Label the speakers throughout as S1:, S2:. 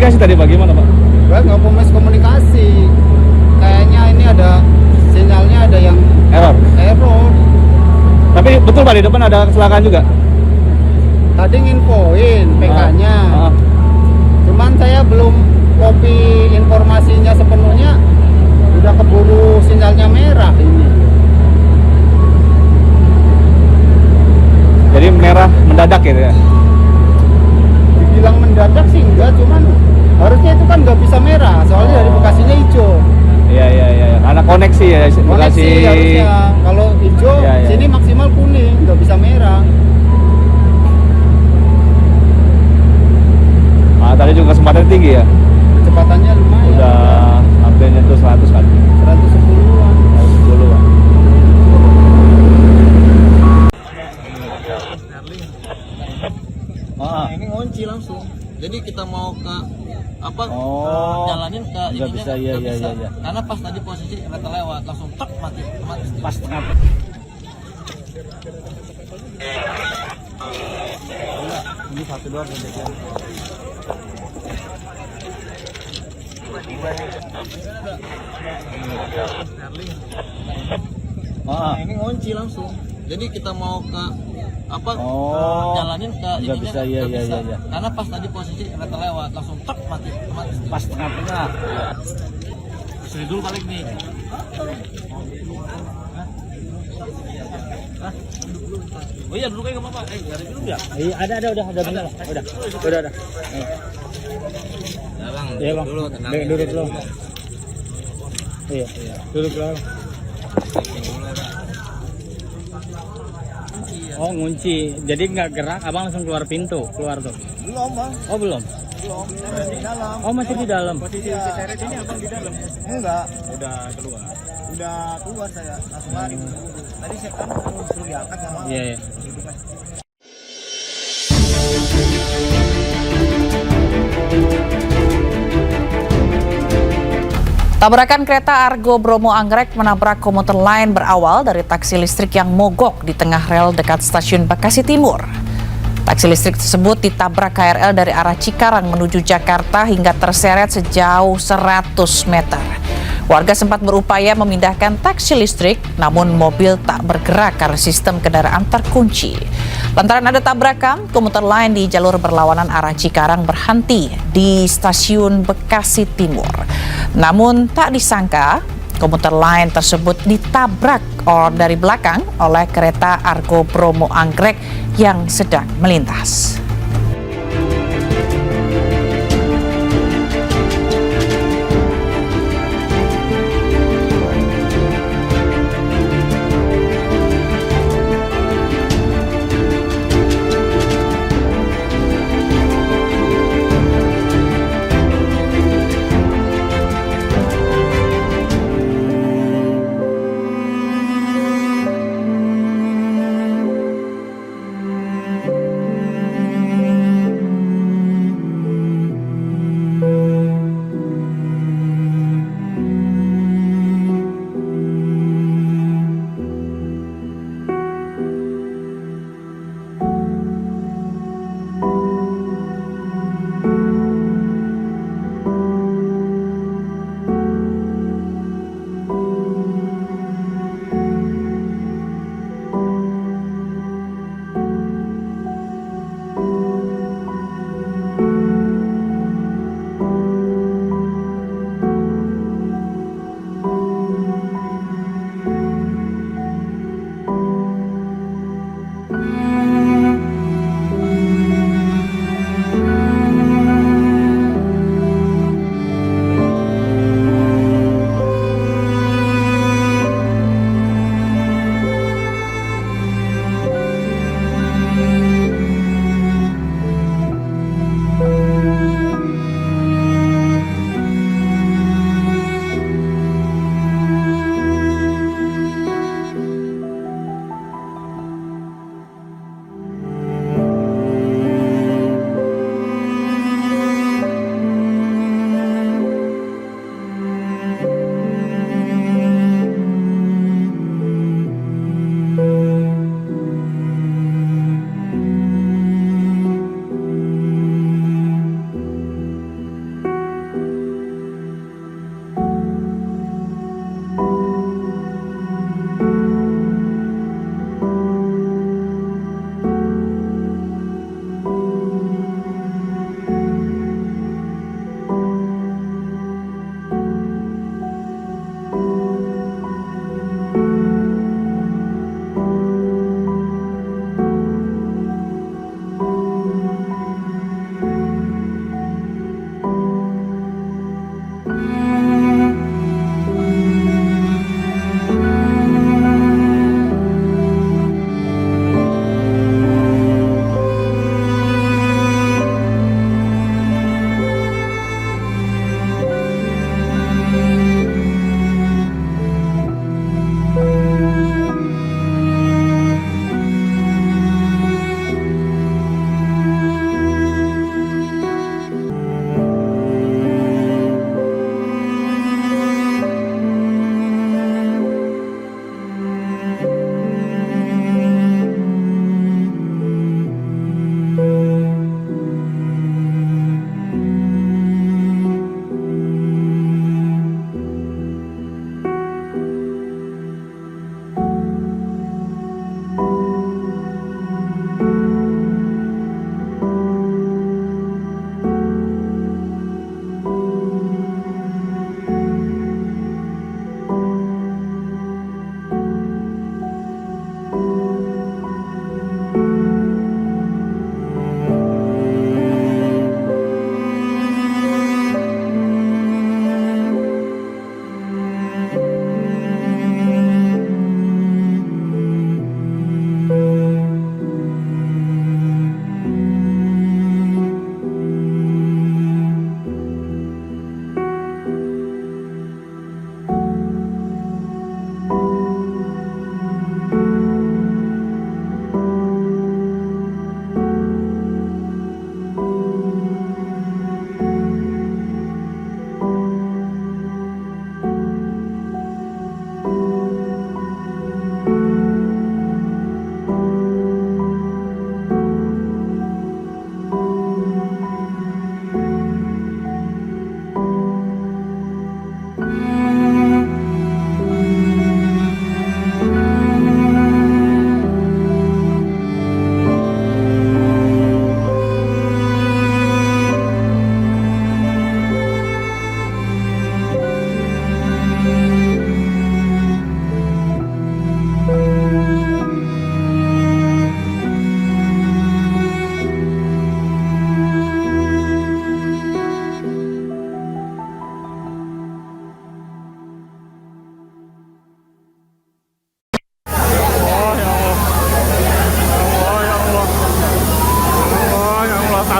S1: komunikasi tadi bagaimana Pak?
S2: Nggak komunikasi. Kayaknya ini ada sinyalnya ada yang
S1: Error.
S2: Tapi
S1: betul Pak, di depan ada kecelakaan juga?
S2: Tadi nginfoin PK-nya. Cuman saya belum copy informasinya sepenuhnya. Udah keburu sinyalnya merah ini.
S1: Jadi merah mendadak gitu ya?
S2: Dibilang mendadak sih enggak, cuman harusnya itu kan nggak bisa merah, soalnya dari Bekasinya hijau.
S1: Iya. Karena koneksi ya,
S2: Koneksi harusnya. Kalau hijau, sini maksimal kuning, nggak bisa merah.
S1: Tadi juga kecepatan tinggi ya?
S2: Kecepatannya lumayan.
S1: Udah hampir nyentuh 100 kan?
S2: 110-an.
S1: 110-an.
S3: Ini ngunci langsung. Jadi kita mau ke apa? Jalanin ke
S1: nggak
S3: ininya
S1: bisa, iya.
S3: Karena pas tadi posisi kereta lewat langsung tek mati.
S1: Pas tengah.
S3: Ini satu doang yang ini ngunci langsung. Jadi kita mau ke apa? Jalanin ke
S1: nggak
S3: ininya
S1: bisa, iya.
S3: Karena pas tadi posisi kereta lewat langsung tek mati.
S1: Pas tengah.
S3: Sini dulu balik nih. Oh iya dulu kayak nggak apa-apa. Ada dulu ya?
S1: Iya ada benar. Udah.
S3: Ya bang,
S1: Iya bang.
S3: dulu tenang.
S1: Duduk dulu. Iya. Duduk dulu. Oh ngunci, jadi nggak gerak, abang langsung keluar pintu, keluar tuh.
S2: Belum, Bang.
S1: Oh belum.
S2: Masih di dalam.
S1: Oh masih di dalam.
S2: Posisi seret ini abang di dalam? Enggak. Udah keluar saya, langsung lari. Tadi saya kan suruh diangkat sama.
S1: Iya.
S4: Tabrakan kereta Argo Bromo Anggrek menabrak komuter lain berawal dari taksi listrik yang mogok di tengah rel dekat stasiun Bekasi Timur. Taksi listrik tersebut ditabrak KRL dari arah Cikarang menuju Jakarta hingga terseret sejauh 100 meter. Warga sempat berupaya memindahkan taksi listrik, namun mobil tak bergerak karena sistem kendaraan terkunci. Lantaran ada tabrakan, komuter lain di jalur berlawanan arah Cikarang berhenti di stasiun Bekasi Timur. Namun tak disangka, komuter lain tersebut ditabrak dari belakang oleh kereta Argo Bromo Anggrek yang sedang melintas.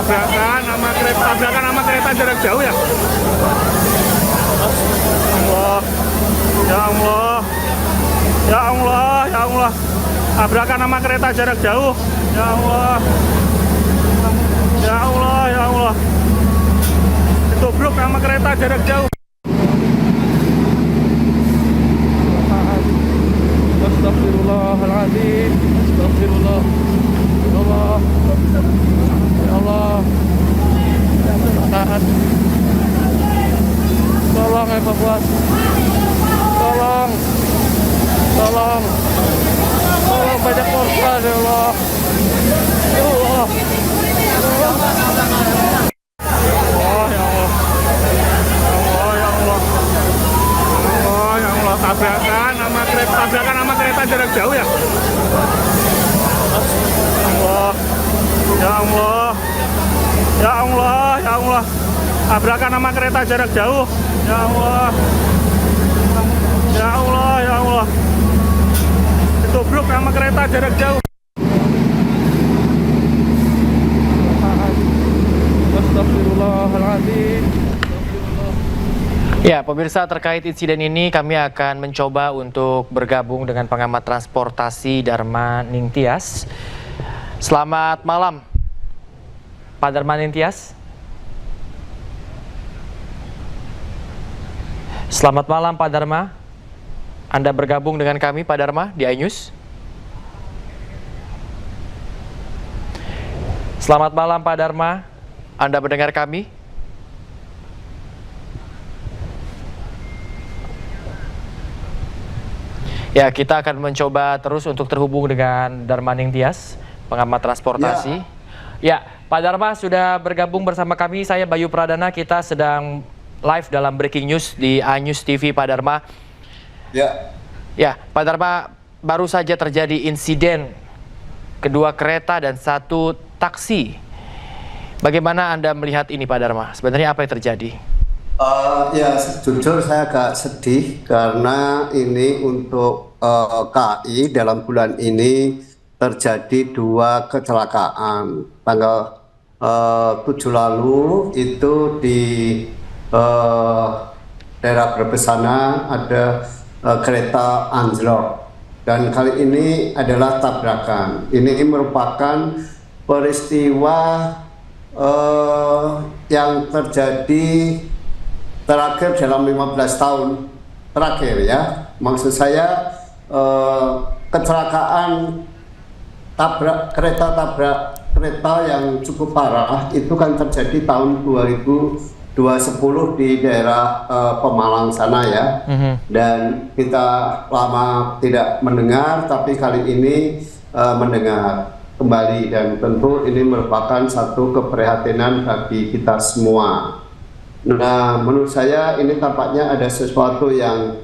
S5: tabrakan sama kereta jarak jauh ya. Allah, ya Allah, ya Allah, ya Allah. Tabrakan sama kereta jarak jauh. Ya Allah, ya Allah, ya Allah. Ditobruk sama kereta jarak jauh. Astagfirullahaladzim. Astagfirullah. Ya Allah. Ya Allah. Tahan. Tolong evakuasi. Tolong. Tolong. Tolong banyak korban ya Allah. Ya Allah. Oh ya Allah. Oh ya Allah. Oh ya Allah. Tabrakan sama kereta jarak jauh ya. Allah. Ya Allah. Ya Allah, ya Allah. Tabrakan sama kereta jarak jauh. Ya Allah. Ya Allah, ya Allah. Ditobruk sama kereta jarak jauh. Astagfirullahaladzim.
S6: Ya, pemirsa, terkait insiden ini kami akan mencoba untuk bergabung dengan pengamat transportasi Dharma Ningtyas. Selamat malam, Pak Dharma Ningtyas. Selamat malam, Pak Dharma. Anda bergabung dengan kami, Pak Dharma, di iNews. Selamat malam, Pak Dharma. Anda mendengar kami? Ya, kita akan mencoba terus untuk terhubung dengan Dharma Ningtyas, pengamat transportasi. Ya, Pak Dharma sudah bergabung bersama kami. Saya Bayu Pradana, kita sedang live dalam breaking news di iNews TV, Pak Dharma. Ya, Pak Dharma, baru saja terjadi insiden kedua kereta dan satu taksi. Bagaimana Anda melihat ini, Pak Dharma? Sebenarnya apa yang terjadi?
S7: Ya, jujur saya agak sedih karena ini untuk KAI dalam bulan ini terjadi dua kecelakaan. Tanggal 7 lalu itu di daerah Brebes sana ada kereta anjlok, dan kali ini adalah tabrakan. Ini merupakan peristiwa yang terjadi terakhir dalam 15 tahun terakhir ya. Maksud saya kecelakaan kereta yang cukup parah itu kan terjadi tahun 2010 di daerah Pemalang sana ya. Dan kita lama tidak mendengar, tapi kali ini mendengar kembali, dan tentu ini merupakan satu keprihatinan bagi kita semua. Nah, menurut saya ini tampaknya ada sesuatu yang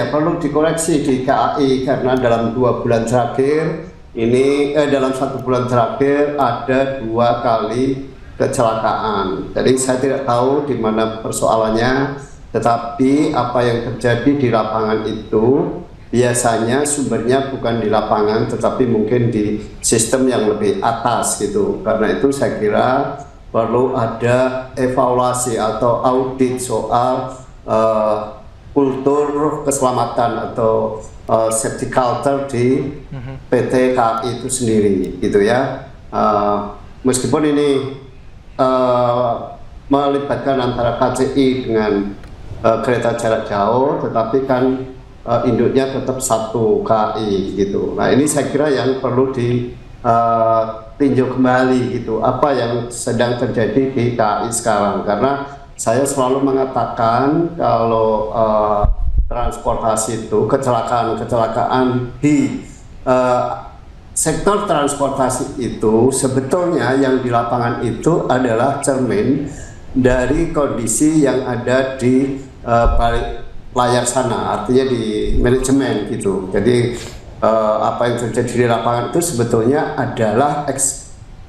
S7: perlu dikoreksi di KAI, karena dalam 2 bulan terakhir ini dalam 1 bulan terakhir ada 2 kali kecelakaan. Jadi saya tidak tahu di mana persoalannya, tetapi apa yang terjadi di lapangan itu biasanya sumbernya bukan di lapangan, tetapi mungkin di sistem yang lebih atas gitu. Karena itu saya kira perlu ada evaluasi atau audit soal kultur keselamatan atau safety culture di PT KAI itu sendiri gitu ya. Meskipun ini melibatkan antara KCI dengan kereta jarak jauh, tetapi kan induknya tetap satu KAI gitu. Nah, ini saya kira yang perlu ditinjau kembali gitu, apa yang sedang terjadi di KAI sekarang. Karena saya selalu mengatakan kalau transportasi itu kecelakaan di sektor transportasi itu sebetulnya yang di lapangan itu adalah cermin dari kondisi yang ada di balik layar sana, artinya di manajemen gitu. Jadi apa yang terjadi di lapangan itu sebetulnya adalah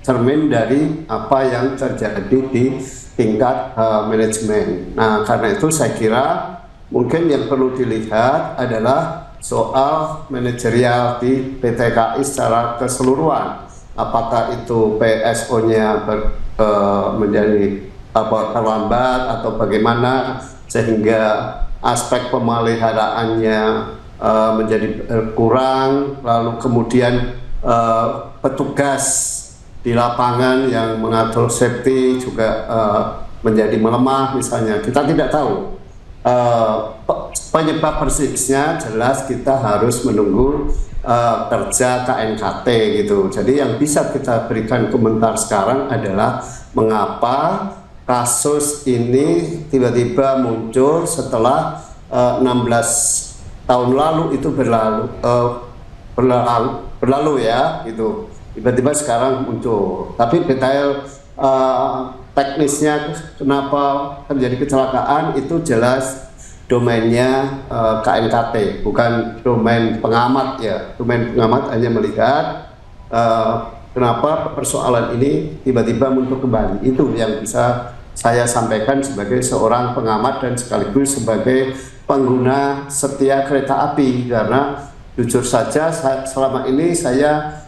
S7: cermin dari apa yang terjadi di tingkat manajemen. Nah, karena itu saya kira mungkin yang perlu dilihat adalah soal manajerial di PT KAI secara keseluruhan. apakah itu PSO-nya menjadi terlambat atau bagaimana sehingga aspek pemeliharaannya menjadi kurang, lalu kemudian petugas di lapangan yang mengatur safety juga menjadi melemah misalnya. Kita tidak tahu penyebab persisnya, jelas kita harus menunggu kerja KNKT gitu. Jadi yang bisa kita berikan komentar sekarang adalah mengapa kasus ini tiba-tiba muncul setelah 16 tahun lalu itu berlalu ya gitu. Tiba-tiba sekarang muncul. Tapi detail teknisnya kenapa terjadi kecelakaan itu jelas domainnya KNKT, bukan domain pengamat ya. Domain pengamat hanya melihat kenapa persoalan ini tiba-tiba muncul kembali. Itu yang bisa saya sampaikan sebagai seorang pengamat dan sekaligus sebagai pengguna setia kereta api, karena jujur saja selama ini saya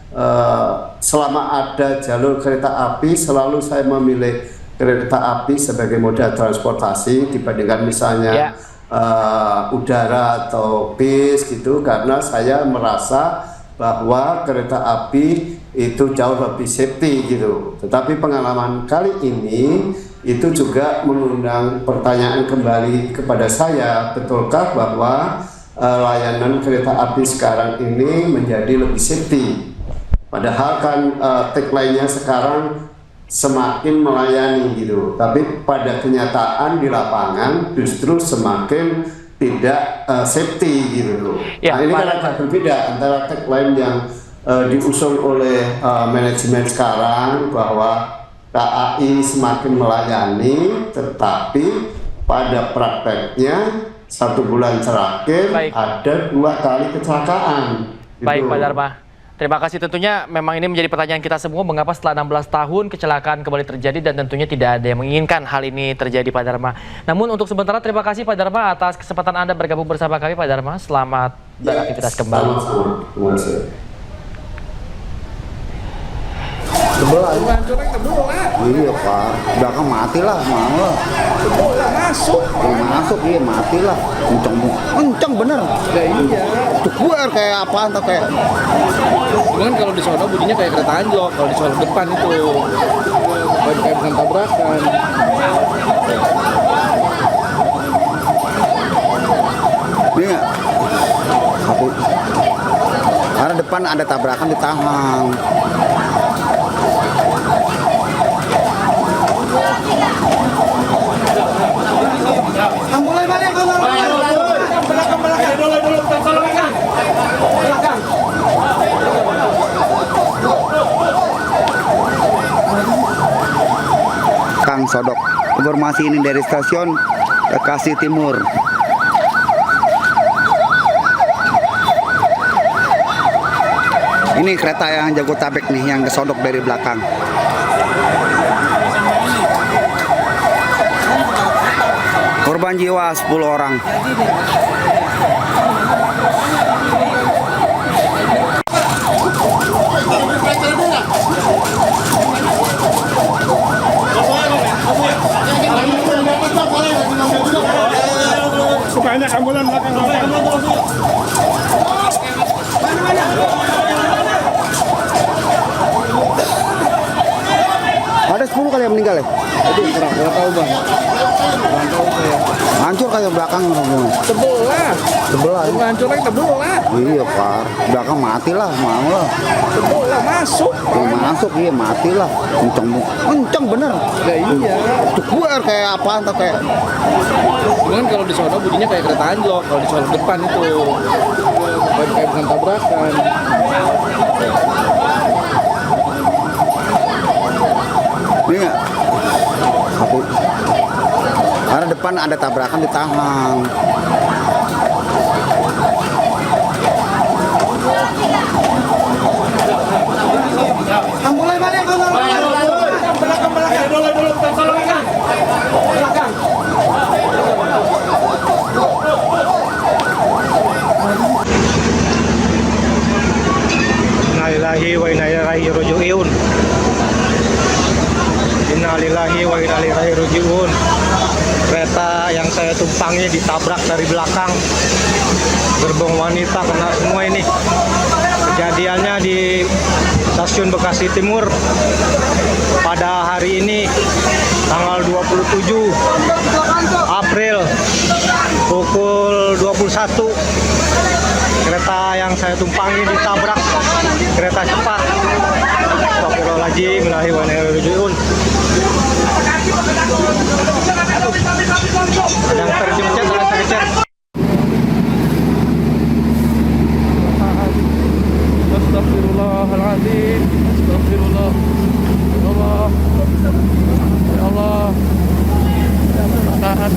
S7: selama ada jalur kereta api selalu saya memilih kereta api sebagai moda transportasi dibandingkan misalnya udara atau bis gitu, karena saya merasa bahwa kereta api itu jauh lebih safety gitu. Tetapi pengalaman kali ini itu juga mengundang pertanyaan kembali kepada saya, betulkah bahwa layanan kereta api sekarang ini menjadi lebih safety? Padahal kan tagline-nya sekarang semakin melayani gitu, tapi pada kenyataan di lapangan justru semakin tidak safety gitu.
S6: Ya,
S7: nah ini kan agak berbeda antara tagline yang diusung oleh manajemen sekarang bahwa KAI semakin melayani, tetapi pada prakteknya 1 bulan terakhir ada 2 kali kecelakaan.
S6: Baik Pak Dharma, terima kasih. Tentunya memang ini menjadi pertanyaan kita semua, mengapa setelah 16 tahun kecelakaan kembali terjadi, dan tentunya tidak ada yang menginginkan hal ini terjadi Pak Dharma. Namun untuk sementara terima kasih Pak Dharma atas kesempatan Anda bergabung bersama kami Pak Dharma. Selamat beraktivitas kembali.
S8: Iya Pak, belakang mati lah, mau lah. Masuk. Masuk, iya mati lah. Kenceng bener.
S3: Ya iya.
S8: Tuh keluar kayak apaan tuh kayak.
S3: Cuman kalau di sono bunyinya kayak kereta anjlok, kalau di sono depan itu kayak bukan tabrakan.
S8: Ini nggak? Karena depan ada tabrakan ditahan. Kang Sodok, informasi ini dari stasiun Bekasi Timur. Ini kereta yang Jabodetabek nih yang kesodok dari belakang. Korban jiwa 10 orang.
S5: Banyak ambulan belakang.
S8: Ada 10 kali yang meninggal ya?
S3: Aduh, kurang tahu Bang. Kurang tahu saya.
S8: Hancur kayak belakang semua.
S3: Sebelah.
S8: Sebelah.
S3: Hancur lagi sebelah.
S8: Iya Pak, belakang mati lah, mau lah.
S3: Sebelah masuk.
S8: Masuk, iya mati lah. Kenceng bener.
S3: Ya iya.
S8: Tuh keluar kayak apaan tuh kayak.
S3: Cuman kalau di sono bunyinya kayak kereta anjlok, kalau di sono depan itu kayak bukan tabrakan.
S8: Ini nggak? Karena depan ada tabrakan ditahan.
S5: Innalillahi wa inna ilaihi ilaihi raji'un. Innalillahi wa inna ilaihi raji'un. Kereta yang saya tumpangi ditabrak dari belakang. Gerbong wanita kena semua ini. Kejadiannya di Stasiun Bekasi Timur pada hari ini tanggal 27 April pukul 21. Kereta yang saya tumpangi ditabrak kereta cepat. Astagfirullahaladzim, innalillahi wa inna ilaihi raji'un. Ada yang terjepit, ada yang terjepit.
S3: Astagfirullahaladzim. Astagfirullah. Allah. Ya Allah. Tahan.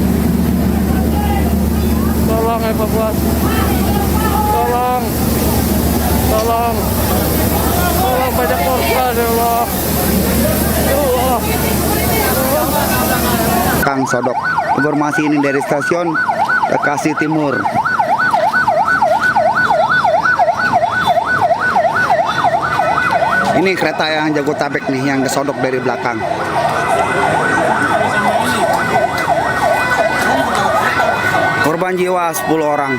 S3: Tolong evakuasi. Tolong. Tolong. Tolong banyak korban ya Allah. Ya Allah.
S8: Kang Sodok. Informasi ini dari Stasiun Bekasi Timur. Ini kereta yang Jabodetabek nih yang kesodok dari belakang. Korban jiwa 10 orang.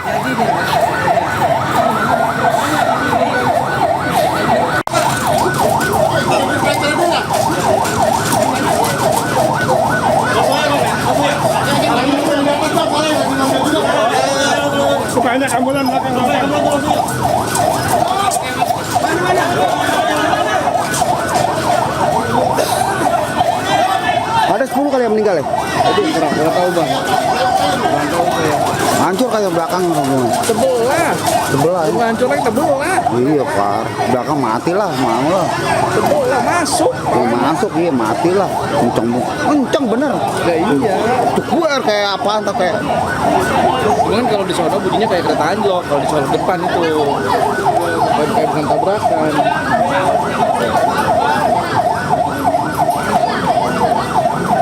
S5: Banyak ambulan belakang.
S8: Ada 10 kali yang meninggal ya?
S3: Aduh, kurang tahu bang. Kurang tahu saya.
S8: Hancur kayak belakang.
S3: Sebelah.
S8: Sebelah.
S3: Hancur lagi sebelah.
S8: Iya Pak, belakang mati lah, mau lah.
S3: Sebelah masuk.
S8: Masuk iya mati lah. Kenceng bener.
S3: Ya iya.
S8: Tuh gue kayak apaan tuh kayak.
S3: Cuman kalau di sono bunyinya kayak kereta anjlok. Kalau di sono depan itu kayak bukan tabrakan.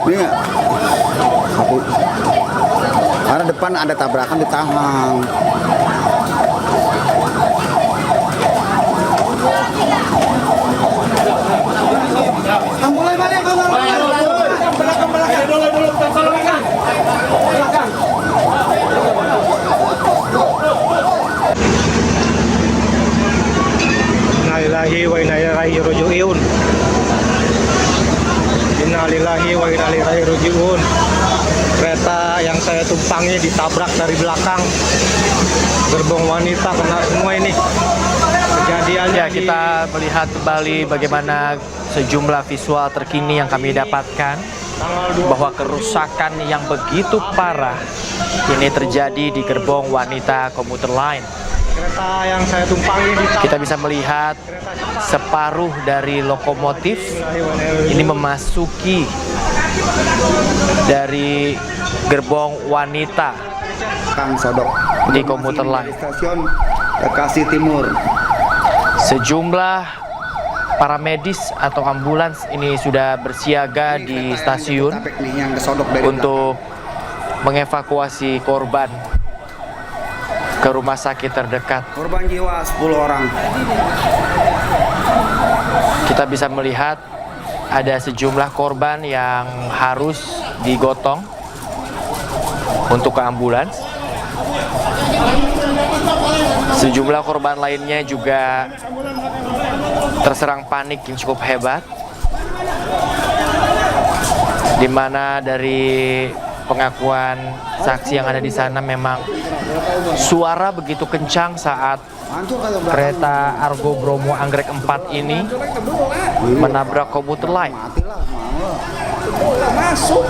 S8: Ini nggak? Satu. Karena depan ada tabrakan ditahan.
S5: Innalillahi wa inna ilaihi raji'un. Innalillahi wa inna ilaihi raji'un. Kereta yang saya tumpangi ditabrak dari belakang. Gerbong wanita kena semua ini. Kejadiannya
S6: Ya, kita melihat kembali bagaimana sejumlah visual terkini yang kami dapatkan bahwa kerusakan yang begitu parah ini terjadi di gerbong wanita komuter lain.
S5: kereta yang saya tumpangi ditabrak.
S6: Kita bisa melihat separuh dari lokomotif ini memasuki dari gerbong wanita
S8: Kang Sodok
S6: di komuter lain.
S8: Stasiun Bekasi Timur.
S6: Sejumlah para medis atau ambulans ini sudah bersiaga di stasiun untuk mengevakuasi korban ke rumah sakit terdekat.
S8: Korban jiwa 10 orang.
S6: Kita bisa melihat ada sejumlah korban yang harus digotong untuk ke ambulans. Sejumlah korban lainnya juga terserang panik yang cukup hebat, di mana dari pengakuan saksi yang ada di sana memang suara begitu kencang saat kereta Argo Bromo Anggrek 4 ini menabrak komuter lain.
S8: Matilah, mau lah. Masuk.